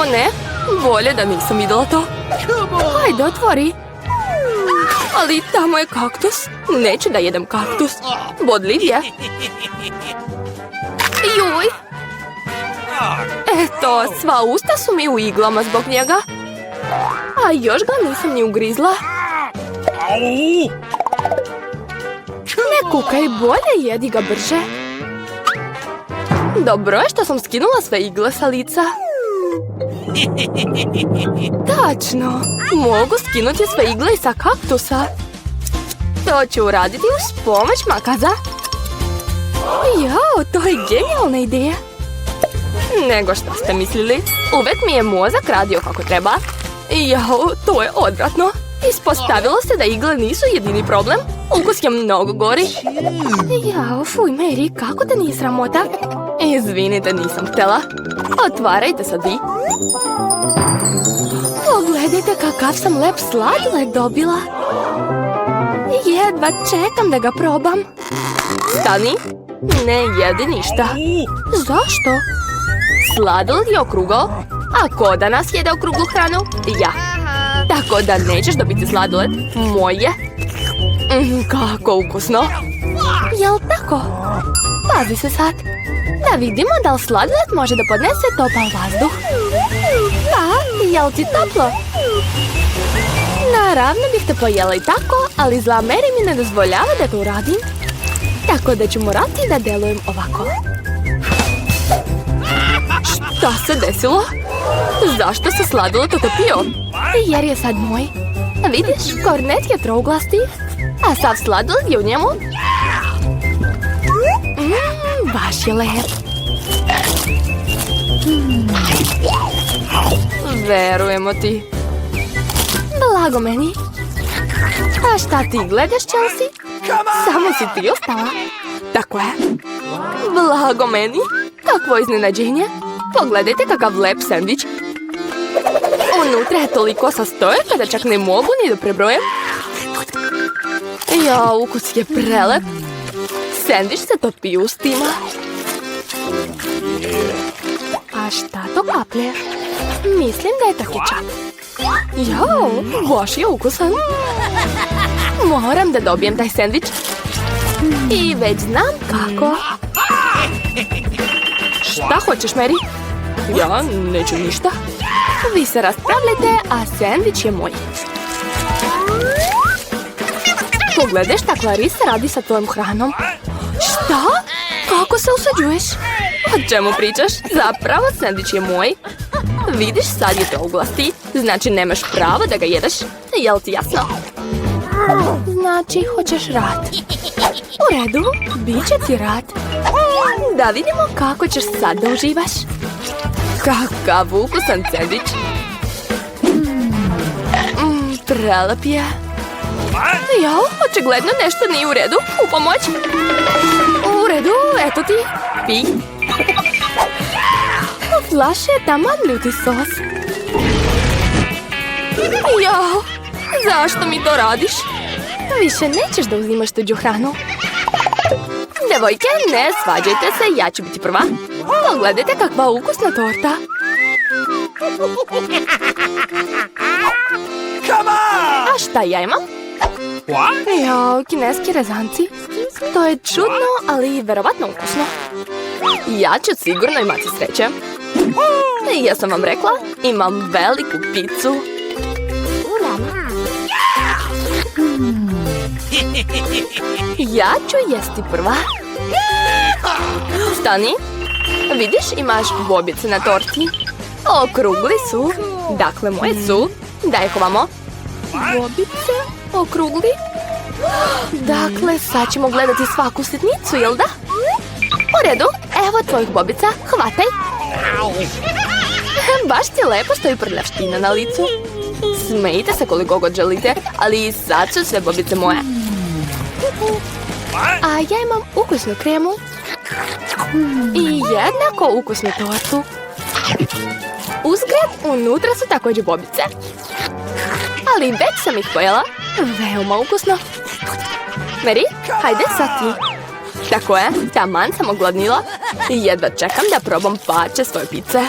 O ne, bolje da nisam vidjela to. Hajde, otvori. Ali tamo je kaktus. Neću da jedem kaktus. Bodljiv je. Juj. Eto, sva usta su mi u iglama zbog njega. A još ga nisam ni ugrizla. Ne kukaj, bolje jedi ga brže. Dobro je što sam skinula sve igle sa lica. Tačno, mogu skinuti sve igle sa kaktusa. To ću uraditi uz pomoć makaza. Jao, to je genijalna ideja. Nego što ste mislili, uvek mi je mozak radio kako treba. Jao, to je odvratno. Ispostavilo se da igle nisu jedini problem. Ukus je mnogo gori. Jao, fuj, Mary, kako te nije sramota? Izvinite, nisam htjela. Otvarajte sad vi. Pogledajte kakav sam lep sladoled dobila. Jedva čekam da ga probam. Stani, ne jedi ništa. Zašto? Sladoled je okrugao. A ko danas jede okruglu hranu? Ja. Tako da nećeš dobiti sladoled. Moj je. Kako ukusno. Jel tako? Pazi se sad. Da vidimo da li sladoled može da podnese topal vazduh. Pa, jel ti toplo? Naravno bih te pojela i tako, ali zla Mary mi ne dozvoljava da to uradim. Tako da ću morati da delujem ovako. Šta se desilo? Zašto se sladoled otopio? Jer je sad moj. Vidiš, kornet je trouglasti, a sav sladoled je u njemu. Baš je lep. Verujemo ti. Blago meni. A šta ti gledaš, Chelsea? Samo si ti ostala. Tako je. Blago meni. Kakvo iznenađenje. Pogledajte kakav lep sendvič. Unutra je toliko sastojaka da čak ne mogu ni da prebrojem. Ja, ukus je prelep. Sendvič se topi u ustima. A šta to kaplje? Mislim da je takičak. Jao, baš je ukusan. Moram da dobijem taj sendvič. I već znam kako. Šta hoćeš, Mary? Ja neću ništa. Vi se raspravljate, a sendvič je moj. Pogledaj šta Clarice radi sa tvojom hranom. Šta? Kako se usuđuješ? O čemu pričaš? Zapravo sendvič je moj. Vidiš, sad je trouglasti. Znači nemaš pravo da ga jedeš. Jel ti jasno? Znači hoćeš rad. U redu, bit će ti rad. Da vidimo kako ćeš sad da uživaš. Kakav ukusan sendvič. Prelep je. Jao, očigledno nešto nije u redu. U pomoć. U redu, eto ti. Pi. U flaši je taman ljuti sos. Jao, zašto mi to radiš? Više nećeš da uzimaš tuđu hranu. Devojke, ne svađajte se, ja ću biti prva. Pogledajte kakva ukusna torta. A šta ja imam? Jao, kineski rezanci. To je čudno, ali verovatno ukusno. Ja ću sigurno imati sreće. Ja sam vam rekla, imam veliku picu. Ja ću jesti prva. Stani. Vidiš, imaš bobice na torti. Okrugli su. Dakle, moje su. Daj ih ovamo. Bobice? Okrugli? Dakle, sad ćemo gledati svaku sitnicu, jel da? U redu, evo tvojih bobica, hvataj. Baš ti lepo stoji prljavština na licu. Smejite se koliko god želite, ali sad su sve bobice moje. A ja imam ukusnu kremu. I jednako ukusnu tortu. Uzgred, unutra su također bobice. Ali već sam ih pojela. Veoma ukusno. Mary, hajde sad ti. Tako je, taman sam ogladnila. I jedva čekam da probam pače svoje pice.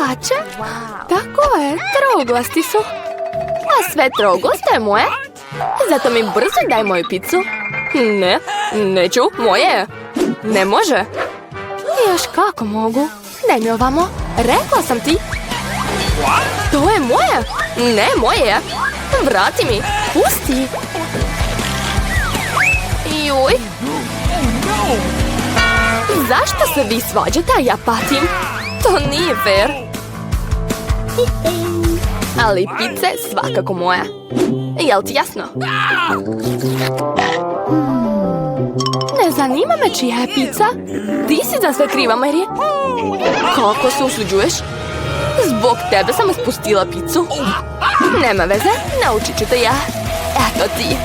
Pače? Tako je, trouglasti su. A sve trouglasto je moje. Zato mi brzo daj moju picu. Ne, neću, moje je. Ne može. Još kako mogu. Daj mi ovamo. Rekla sam ti. To je moje. Ne, moje je. Vrati mi. Pusti. Juj. Zašto se vi svađate, a ja patim? To nije fair. Ali pizza je svakako moja. Jel ti jasno? Ne zanima me čija je pizza. Ti si za sve kriva, Mary. Kako se usuđuješ? Zbog tebe sam spustila picu. Nema veze, naučit ću te ja. Eto ti.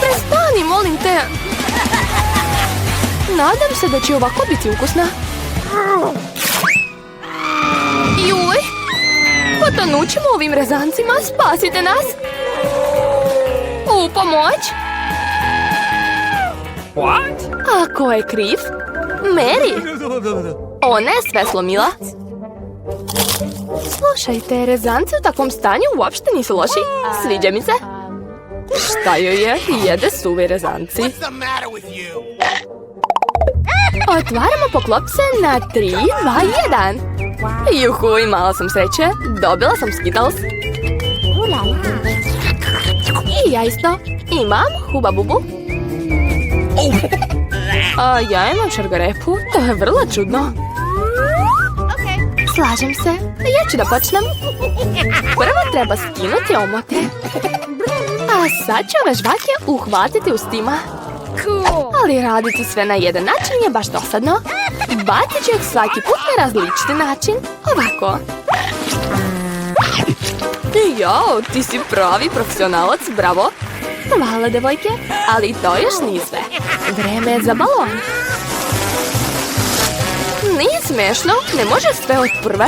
Prestani, molim te. Nadam se da će ovako biti ukusna. Juj. Potonućemo ovim rezancima. Spasite nas. U pomoć. A ko je kriv? Mary. Ona je sve slomila. Slušajte, rezanci u takvom stanju uopšte nisu loši. Sviđa mi se. Šta joj je? Jede suvi rezanci. Otvaramo poklopce na 3, 2, 1. Juhu, imala sam sreće. Dobila sam Skittles. I ja isto. Imam Huba Bubu. A ja imam šargarepu. To je vrlo čudno. Slažem se. Ja ću da počnem. Prvo treba skinuti omote. A sad ću ove žvake uhvatiti ustima. Ali raditi sve na jedan način je baš dosadno. Bacit ću ih svaki put na različiti način. Ovako. Jao, ti si pravi profesionalac, bravo. Hvala, devojke. Ali to još nije sve. Vreme je za balon. Nije smiješno, ne može sve od prve.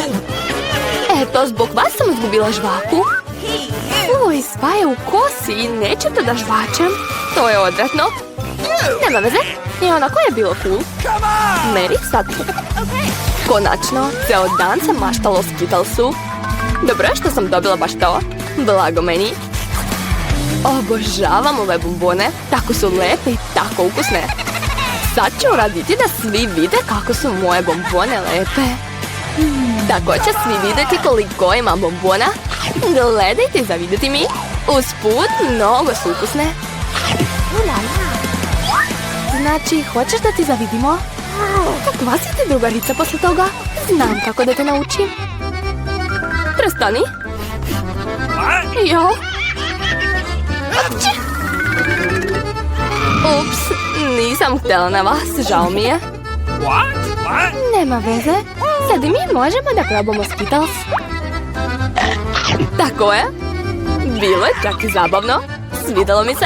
Eto, zbog vas sam izgubila žvaku. Uj, sva je u kosi i nećete da žvačem. To je odvratno. Nema veze, i onako je bilo cool. Mary, sad. Konačno, ceo dan sam maštala o Skittles'u. Dobro je što sam dobila baš to. Blago meni. Obožavam ove bombone. Tako su lepe i tako ukusne. Sad ću uraditi da svi vide kako su moje bombone lepe. Tako će svi vidjeti koliko ima bombona. Gledajte i zavidjeti mi. Usput, mnogo su ukusne. Znači, hoćeš da ti zavidimo? Kakva si ti drugarica posle toga? Znam kako da te naučim. Prestani. Jo. Ups, nisam htjela na vas, žao mi je. Nema veze, sad i mi možemo da probamo Skittles. Tako je. Bilo je čak i zabavno. Svidelo mi se.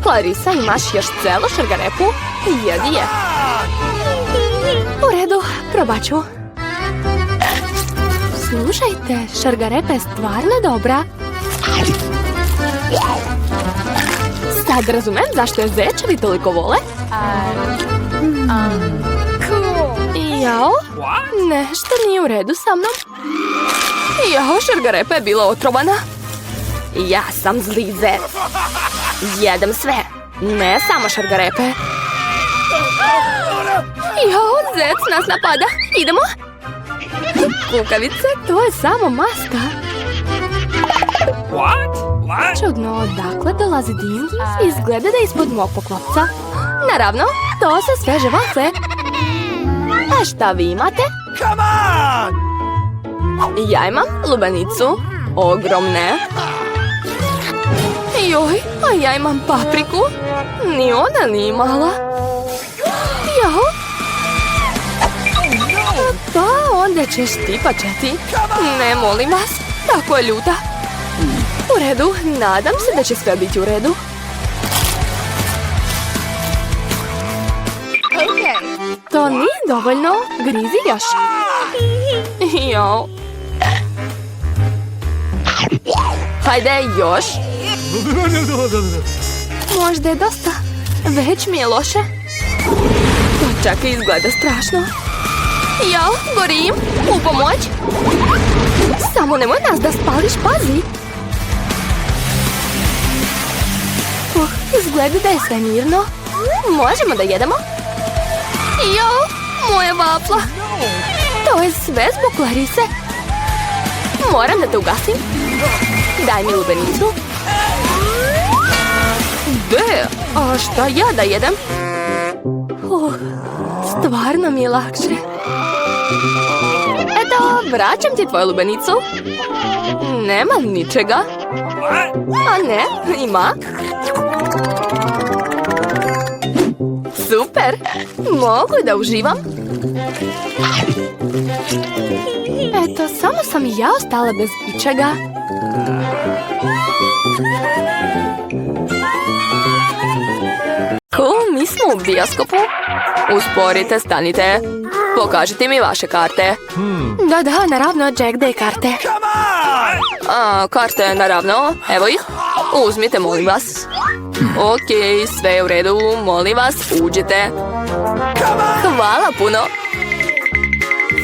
Clarissa, imaš još celu šargarepu? Jedi je. U redu, probat ću. Slušajte, šargarepa je stvarno dobra. Sad razumem zašto je zečevi toliko vole. Jao, nešto nije u redu sa mnom. Jao, šargarepa je bila otrovana. Ja sam zli zec. Jedem sve, ne samo šargarepe. Jao, zec nas napada. Idemo? Kukavice, to je samo maska. Čudno, odakle dolazi dim? Izgleda da je ispod mog poklopca. Naravno, to su sveže vafle. A šta vi imate? Ja imam lubenicu. Ogromne. Joj, a ja imam papriku. Ni ona nije mala. Jao. Pa onda ćeš ti pačeti. Ne, molim vas. Tako je ljuta. U redu, nadam se da će sve biti u redu. To nije dovoljno. Grizi još. Jao. Hajde, još. Možda je dosta. Već mi je loše. To čak i izgleda strašno. Jao, gorim. U pomoć. Samo nemoj nas da spališ, pazi. Izgleda da je sve mirno. Možemo da jedemo? Jao, moja vafla. To je sve zbog Clarise. Moram da te ugasim. Daj mi lubenicu. Gde? A šta ja da jedem? Stvarno mi je lakše. Eto, vraćam ti tvoju lubenicu. Nema ničega. A ne, ima. Super! Mogu da uživam? Eto, samo sam ja ostala bez ičega. Mi smo u bioskopu. Usporite, stanite. Pokažite mi vaše karte. Da, naravno, Jack, daj karte. Karte, naravno. Evo ih. Uzmite, molim vas. Ok, sve je u redu. Molim vas, uđite. Hvala puno.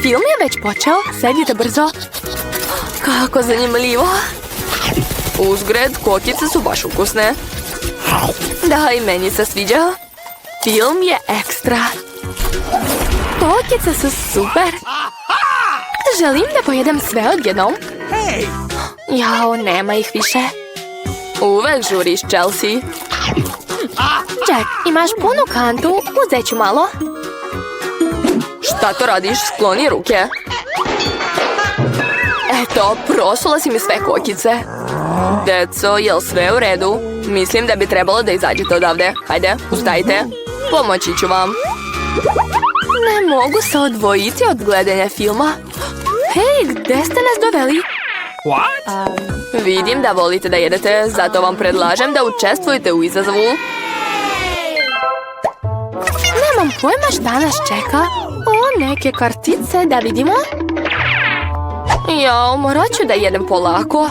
Film je već počeo. Sedite brzo. Kako zanimljivo. Uzgred, kokice su baš ukusne. Da, i meni se sviđa. Film je ekstra. Kokice su super. Želim da pojedem sve odjednom. Jao, nema ih više. Uvek žuriš, Chelsea. Jack, imaš punu kantu, uzet ću malo. Šta to radiš? Skloni ruke. Eto, prosula si mi sve kokice. Deco, jel sve u redu? Mislim da bi trebalo da izađete odavde. Hajde, ustajte. Pomoći ću vam. Ne mogu se odvojiti od gledanja filma. Hej, gde ste nas doveli? Vidim da volite da jedete, zato vam predlažem da učestvujete u izazovu. Nemam pojma šta nas čeka. Neke kartice, da vidimo. Jao, morat ću da jedem polako.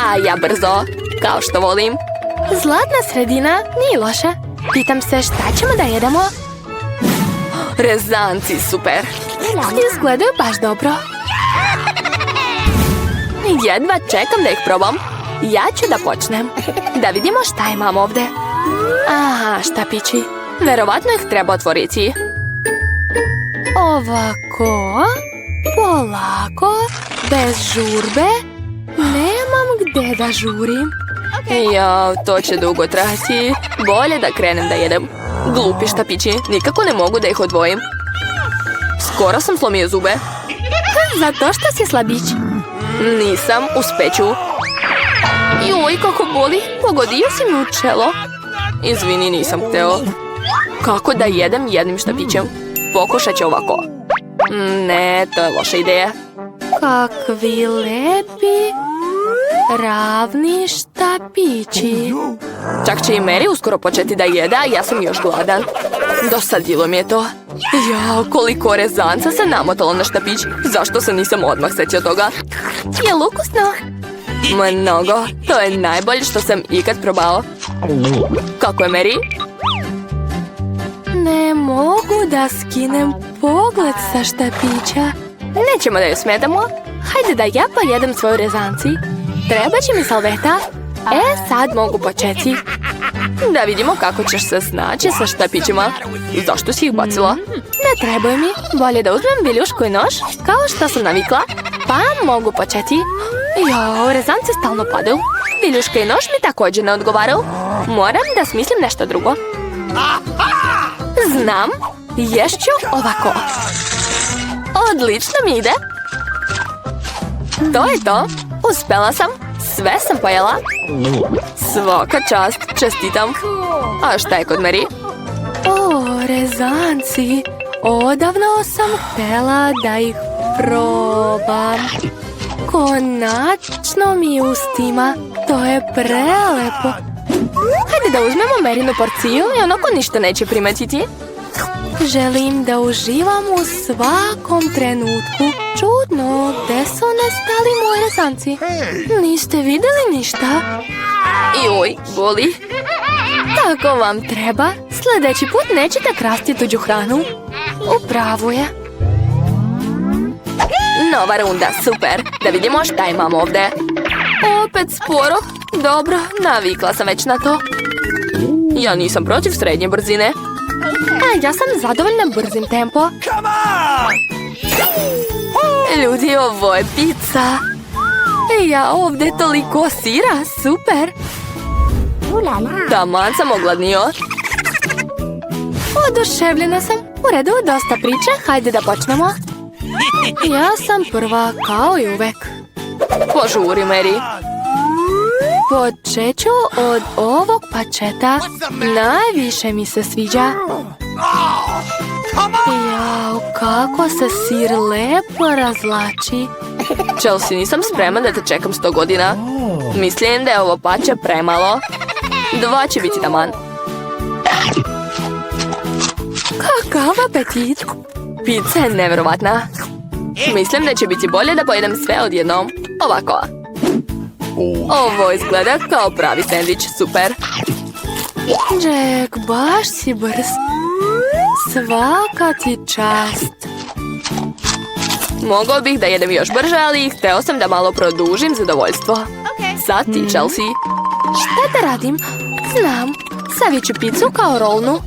A ja brzo, kao što volim. Zlatna sredina, nije loše. Pitam se šta ćemo da jedemo. Rezanci, super. Izgledaju baš dobro. Jedva čekam da ih probam. Ja ću da počnem. Da vidimo šta imam ovde. Aha, štapići. Verovatno ih treba otvoriti. Ovako. Polako. Bez žurbe. Nemam gde da žurim. Jao, to će dugo trajati. Bolje da krenem da jedem. Glupi štapići, nikako ne mogu da ih odvojim. Skoro sam slomio zube. Zato što si slabić. Nisam, uspeću. Joj, kako boli. Pogodio si mi u čelo. Izvini, nisam hteo. Kako da jedem jednim štapićem? Pokušat ću ovako. Ne, to je loša ideja. Kakvi lepi ravni štapići. Čak će i Mary uskoro početi da jede, a ja sam još gladan. Dosadilo mi je to. Jao, koliko rezanca se namotalo na štapić. Zašto se nisam odmah setio toga? Je li ukusno? Mnogo. To je najbolje što sam ikad probao. Kako je, Mary? Ne mogu da skinem pogled sa štapića. Nećemo da ju smetamo. Hajde da ja pojedem svoju rezanci. Treba će mi salveta. Sad mogu početi. Da vidimo kako ćeš se snaći sa štapićima. Zašto si ih bacila? Ne trebaju mi. Bolje da uzmem viljušku i nož, kao što sam navikla. Pa mogu početi. Jao, rezance stalno padaju. Viljuška i nož mi također ne odgovaraju. Moram da smislim nešto drugo. Znam. Ješću ovako. Odlično mi ide. To je to. Uspela sam. Sve sam pojela. Svaka čast. Čestitam. A šta je kod Mary? Rezanci. Odavno sam htjela da ih probam. Konačno mi ustima. To je prelepo. Hajde da uzmemo Marinu porciju i onako ništa neće primetiti. Želim da uživam u svakom trenutku. Čudno, gde su nestali moje rezanci? Niste vidjeli ništa? Joj, boli. Tako vam treba. Sljedeći put nećete krasti tuđu hranu. Upravo je. Nova runda, super. Da vidimo šta imamo ovdje. Opet sporo. Dobro, navikla sam već na to. Ja nisam protiv srednje brzine. A ja sam zadovoljna brzim tempo. Ljudi, ovo je pizza. Ja ovdje toliko sira, super. Taman sam ogladnio. Oduševljena sam. U redu, dosta priče, hajde da počnemo. Ja sam prva, kao i uvek. Požuri, Mary. Počet ću od ovog pačeta. Najviše mi se sviđa. Jao, kako se sir lepo razlači. Chelsea, nisam spreman da te čekam 100 godina. Mislim da je ovo pače premalo. 2 će biti taman. Kakav apetit. Pizza je nevjerovatna. Mislim da će biti bolje da pojedem sve odjednom. Ovako. Ovo izgleda kao pravi sendvič, super. Jack, baš si brz. Svaka ti čast. Mogao bih da jedem još brže, ali hteo sam da malo produžim zadovoljstvo. Sad ti, Chelsea. Šta da radim? Znam. Savit ću picu kao rolnu.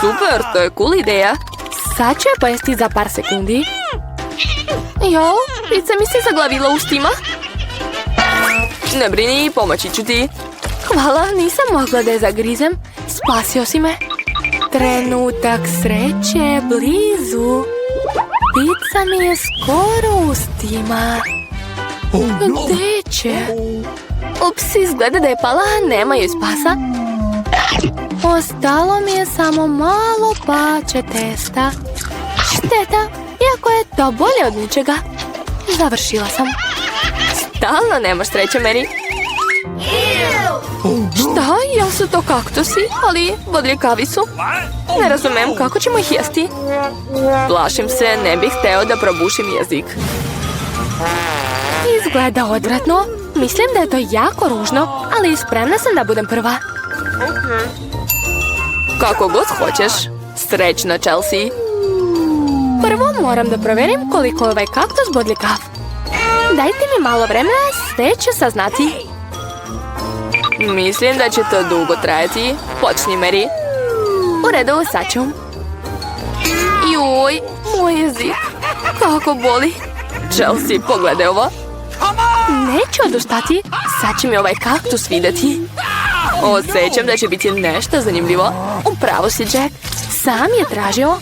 Super, to je cool ideja. Sad ću je pojesti za par sekundi. Jo, pizza mi se zaglavila ustima. Ne brini, pomoći ću ti. Hvala, nisam mogla da je zagrizem. Spasio si me. Trenutak sreće blizu. Pizza mi je skoro u ustima. Gde će? Ups, izgleda da je pala, nema joj spasa. Ostalo mi je samo malo pače testa. Šteta, iako je to bolje od ničega. Završila sam. Stalno nemaš sreće, Mary. Šta? Jel su to kaktusi? Ali bodljikavi su. Ne razumem kako ćemo ih jesti. Plašim se, ne bih hteo da probušim jezik. Izgleda odvratno. Mislim da je to jako ružno, ali spremna sam da budem prva. Kako god hoćeš. Srećno, Chelsea. Prvo moram da proverim koliko je ovaj kaktus bodljikav. Dajte mi malo vremena, sve ću saznati. Mislim da će to dugo trajati. Počni, Mary. U redu, sad ću. Joj, moj jezik. Kako boli. Chelsea, pogledaj ovo. Neću odustati. Sad će mi ovaj kaktus vidjeti. Osjećam da će biti nešto zanimljivo. Upravo si, Jack. Sam je tražio.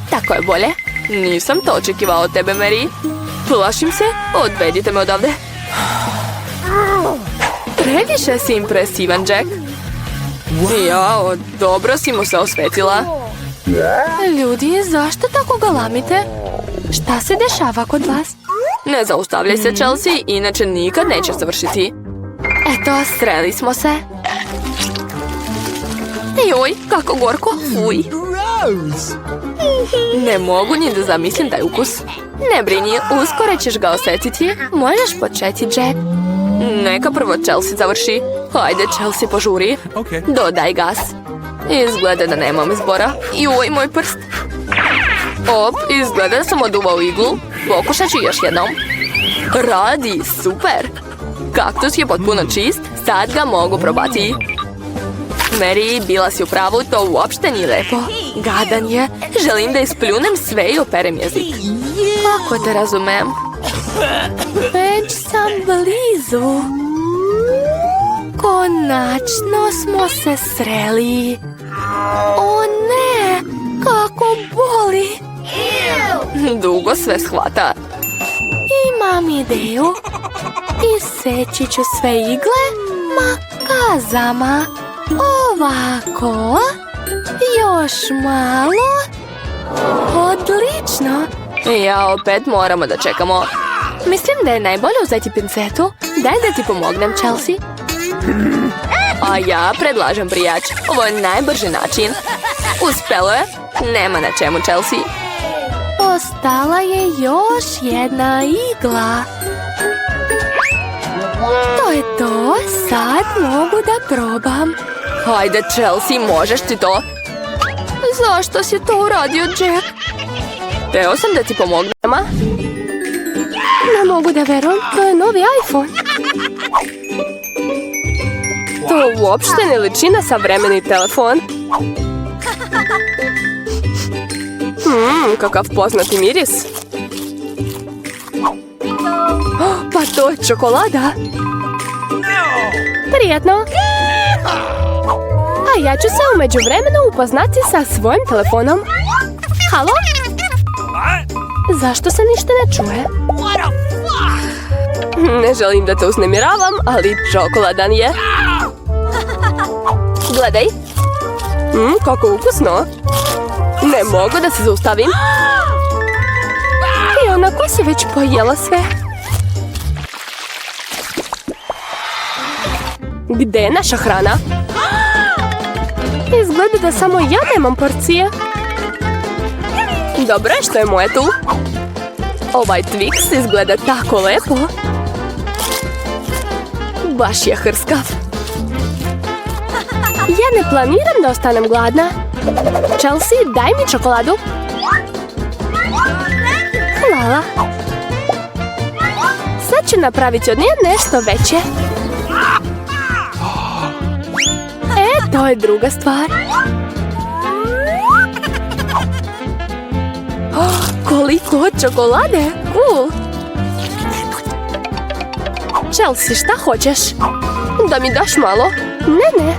Tako je bolje. Nisam to očekivao od tebe, Mary. Plašim se. Odvedite me odavde. Previše si impresivan, Jack. Jao, dobro si mu se osvetila. Ljudi, zašto tako galamite? Šta se dešava kod vas? Ne zaustavljaj se, Chelsea, inače nikad neće završiti. Eto, sreli smo se. Joj, kako gorko, fuj. Ne mogu ni da zamislim taj ukus. Ne brini, uskoro ćeš ga osjetiti. Možeš početi, Jack. Neka prvo Chelsea završi. Hajde, Chelsea, požuri. Dodaj gas. Izgleda da nemam izbora. Joj, moj prst. Op, izgleda da sam oduvao iglu. Pokušat ću još jednom. Radi, super. Kaktus je potpuno čist, sad ga mogu probati. Mary, bila si u pravu, to uopšte nije lepo. Gadan je. Želim da ispljunem sve i operem jezik. Kako te razumem? Već sam blizu. Konačno smo se sreli. O ne, kako boli. Dugo sve shvata. Imam ideju. Iseći ću sve igle makazama. Ovako. Još malo. Odlično. Ja opet moramo da čekamo. Mislim da je najbolje uzeti pincetu. Daj da ti pomognem, Chelsea. A ja predlažem prijač. Ovo je najbrži način. Uspelo je. Nema na čemu, Chelsea. Ostala je još jedna igla. To je to. Sad mogu da probam. Hajde, Chelsea, možeš ti to? Zašto si to uradio, Jack? Teo sam da ti pomognem, nama. Ne mogu da verujem, to je novi iPhone. To uopšte ne liči na savremeni telefon. Kakav poznati miris. Pa to je čokolada. Prijetno. A ja ću se u međuvremenu upoznati sa svojim telefonom. Halo? Zašto se ništa ne čuje? Ne želim da te uznemiravam, ali čokoladan je. Gledaj. Kako ukusno. Ne mogu da se zaustavim. I onako si već pojela sve. Gde je naša hrana? Izgleda da samo ja nemam porcije. Dobro je što je moje tu. Ovaj Twix izgleda tako lepo. Baš je hrskav. Ja ne planiram da ostanem gladna. Chelsea, daj mi čokoladu. Hvala. Sad ću napraviti od nje nešto veće. To je druga stvar. Koliko čokolade! Chelsea, šta hoćeš? Da mi daš malo? Ne.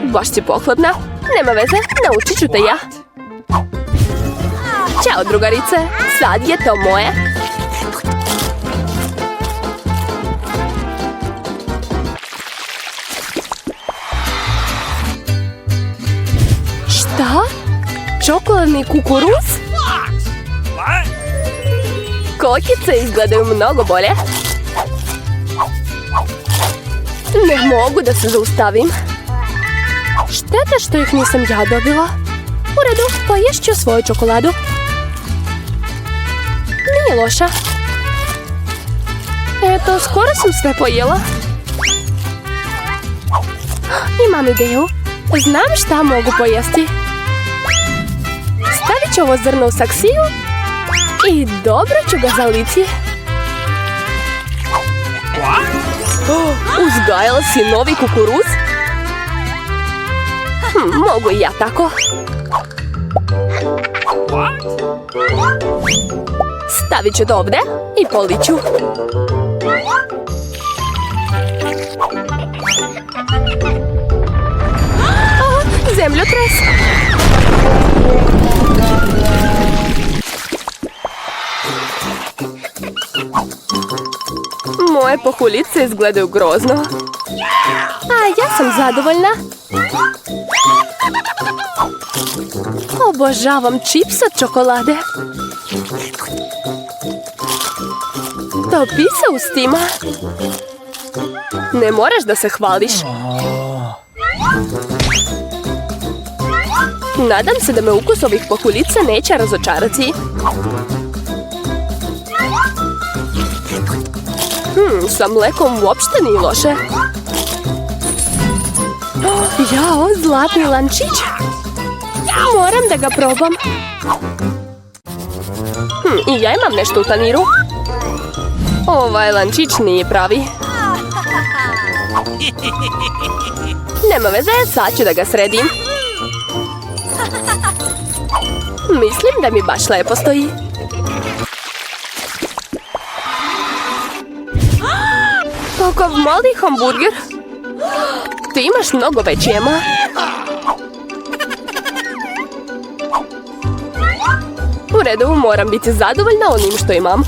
Baš si pohlepna. Nema veze, naučit ću te ja. Ćao, drugarice. Sad je to moje. Šta? Čokoladni kukuruz? Kokice izgledaju mnogo bolje. Ne mogu da se zaustavim. Šteta što ih nisam ja dobila. U redu, poješću svoju čokoladu. Nije loša. Eto, skoro sam sve pojela. Imam ideju. Znam šta mogu pojesti. Stavit ću ovo zrno u saksiju i dobro ću ga zaliti. Uzgajala si novi kukuruz? Mogu i ja tako. Stavit ću to ovdje i polit ću. Zemljotres. Moje pohuljice izgledaju grozno. A ja sam zadovoljna. Obožavam čips od čokolade. Topi se ustima. Ne moraš da se hvališ. Nadam se da me ukus ovih pohuljica neće razočarati. Sa mlekom uopšte nije loše. Jao, zlatni lančić. Moram da ga probam. I ja imam nešto u taniru. Ovaj lančić nije pravi. Nema veze, sad ću da ga sredim. Mislim da mi baš lepo stoji. Kakav mali hamburger. Ti imaš mnogo veći, Emma. U redu, moram biti zadovoljna onim što imam.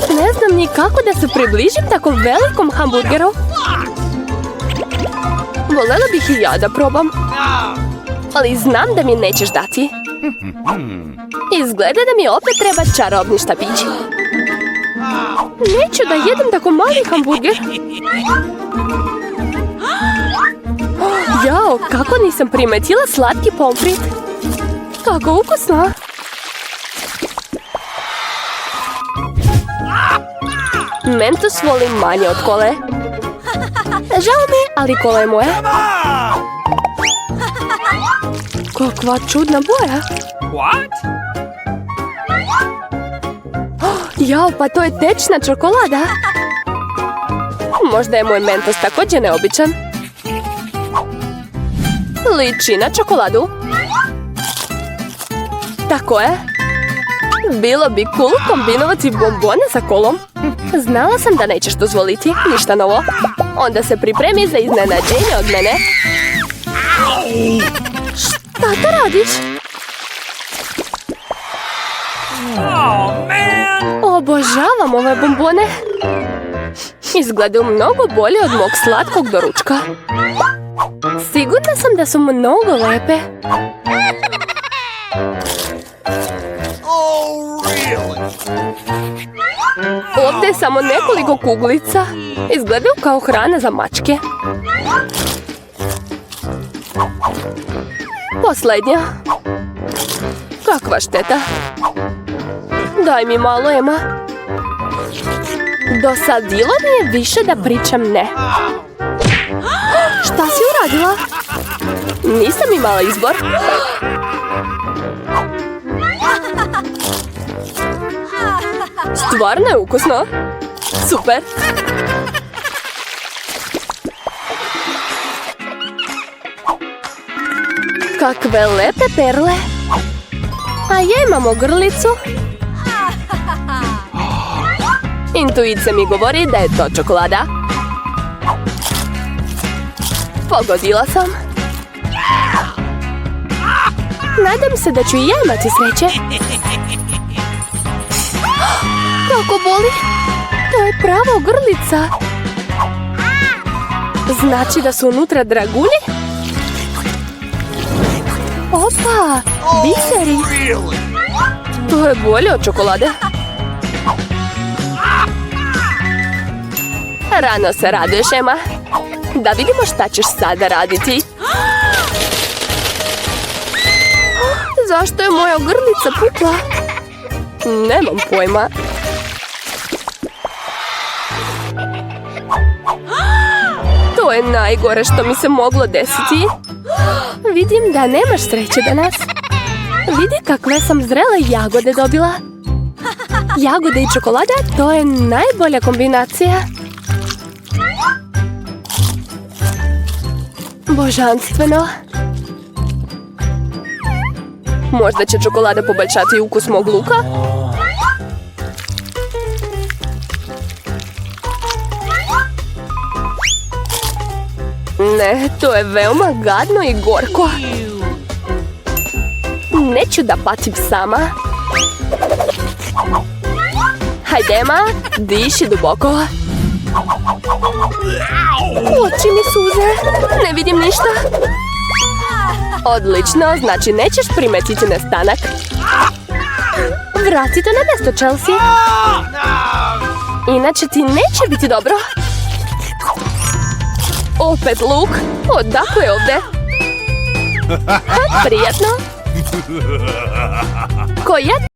Ne znam ni kako da se približim tako velikom hamburgeru. Volela bih i ja da probam. Ali znam da mi nećeš dati. Izgleda da mi opet treba čarobni štapić. Neću da jedem tako mali hamburger. Jao, kako nisam primetila slatki pomfrit. Kako ukusno. Mentos volim manje od kole. Žao mi, ali kola je moja. Kakva čudna boja. Jao, pa to je tečna čokolada. Možda je moj Mentos također neobičan. Liči na čokoladu. Tako je. Bilo bi cool kombinovati bombone sa kolom. Znala sam da nećeš dozvoliti ništa novo. Onda se pripremi za iznenađenje od mene. Šta to radiš? Obožavam ove bombone. Izgledaju mnogo bolje od mog slatkog doručka. Sigurna sam da su mnogo lepe. Ovdje je samo nekoliko kuglica. Izgledaju kao hrana za mačke. Posljednja. Kakva šteta. Daj mi malo, Ema. Dosadilo mi je više da pričam ne. Šta si uradila? Nisam imala izbor. Stvarno je ukusno. Super. Kakve lepe perle. A ja imam ogrlicu. Intuicija mi govori da je to čokolada. Pogodila sam. Nadam se da ću i ja imati sreće. Kako boli? To je prava ogrlica. Znači da su unutra dragulji? Opa, biseri. To je bolje od čokolade. Rano se raduješ, Ema. Da vidimo šta ćeš sada raditi. Zašto je moja grlica pukla? Nemam pojma. To je najgore što mi se moglo desiti. Vidim da nemaš sreće danas. Vidi kakve sam zrele jagode dobila. Jagode i čokolada, to je najbolja kombinacija. Božanstveno. Možda će čokolada poboljšati ukus mog luka? Ne, to je veoma gadno i gorko. Neću da patim sama. Hajde, Ema, diši duboko. Oči mi suze. Ne vidim ništa. Odlično, znači nećeš primetiti nestanak. Vratite na mjesto, Chelsea. Inače ti neće biti dobro. Opet luk. Odakle je ovdje? Prijatno. Ko je